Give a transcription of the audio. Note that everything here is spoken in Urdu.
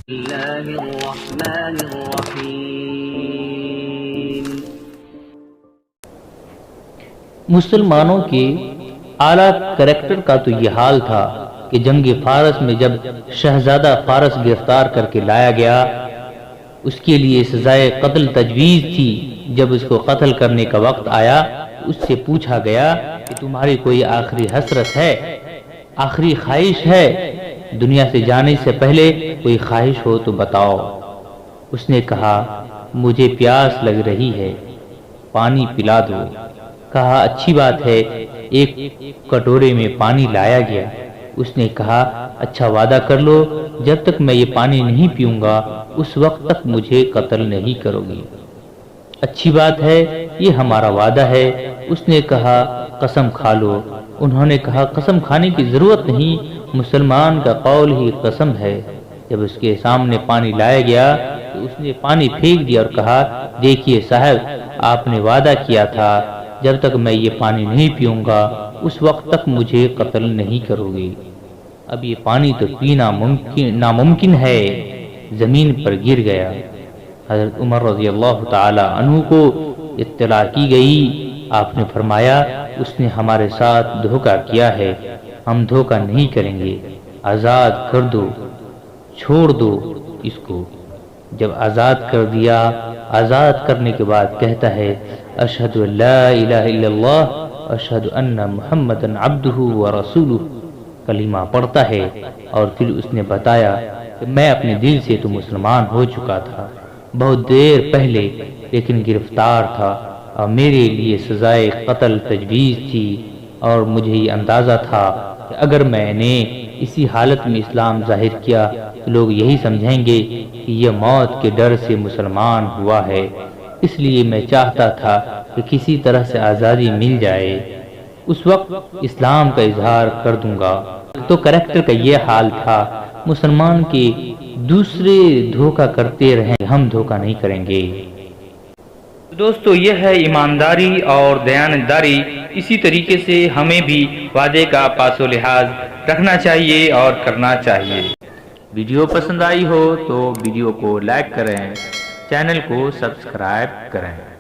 اللہ الرحمن الرحیم۔ مسلمانوں کے اعلیٰ کریکٹر کا تو یہ حال تھا کہ جنگ فارس میں جب شہزادہ فارس گرفتار کر کے لایا گیا، اس کے لیے سزائے قتل تجویز تھی۔ جب اس کو قتل کرنے کا وقت آیا، اس سے پوچھا گیا کہ تمہاری کوئی آخری حسرت ہے، آخری خواہش ہے؟ دنیا سے جانے سے پہلے کوئی خواہش ہو تو بتاؤ۔ اس نے کہا مجھے پیاس لگ رہی ہے، پانی پلا دو۔ کہا اچھی بات ہے۔ ایک کٹورے میں پانی لایا گیا۔ اس نے کہا اچھا وعدہ کر لو، جب تک میں یہ پانی نہیں پیوں گا اس وقت تک مجھے قتل نہیں کرو گی۔ اچھی بات ہے، یہ ہمارا وعدہ ہے۔ اس نے کہا قسم کھا لو۔ انہوں نے کہا قسم کھانے کی ضرورت نہیں، مسلمان کا قول ہی قسم ہے۔ جب اس کے سامنے پانی لایا گیا تو اس نے پانی پھینک دیا اور کہا دیکھیے صاحب، آپ نے وعدہ کیا تھا جب تک میں یہ پانی نہیں پیوں گا اس وقت تک مجھے قتل نہیں کرو گی۔ اب یہ پانی تو پینا ناممکن ہے۔ زمین پر گر گیا۔ حضرت عمر رضی اللہ تعالی عنہ کو اطلاع کی گئی۔ آپ نے فرمایا اس نے ہمارے ساتھ دھوکہ کیا ہے، ہم دھوکہ نہیں کریں گے، آزاد کر دو، چھوڑ دو اس کو۔ جب آزاد کر دیا، آزاد کرنے کے بعد کہتا ہے اشہد ان لا الہ الا اللہ اشہد ان محمدا عبدہ ورسولہ، کلمہ پڑھتا ہے۔ اور پھر اس نے بتایا کہ میں اپنے دل سے تو مسلمان ہو چکا تھا بہت دیر پہلے، لیکن گرفتار تھا اور میرے لیے سزائے قتل تجویز تھی، اور مجھے یہ اندازہ تھا کہ اگر میں نے اسی حالت میں اسلام ظاہر کیا تو لوگ یہی سمجھیں گے کہ یہ موت کے ڈر سے مسلمان ہوا ہے، اس لیے میں چاہتا تھا کہ کسی طرح سے آزادی مل جائے، اس وقت اسلام کا اظہار کر دوں گا۔ تو کریکٹر کا یہ حال تھا۔ مسلمان کے دوسرے دھوکہ کرتے رہیں، ہم دھوکہ نہیں کریں گے۔ دوستو یہ ہے ایمانداری اور دیانتداری۔ اسی طریقے سے ہمیں بھی وعدے کا پاس و لحاظ رکھنا چاہیے اور کرنا چاہیے۔ ویڈیو پسند آئی ہو تو ویڈیو کو لائک کریں، چینل کو سبسکرائب کریں۔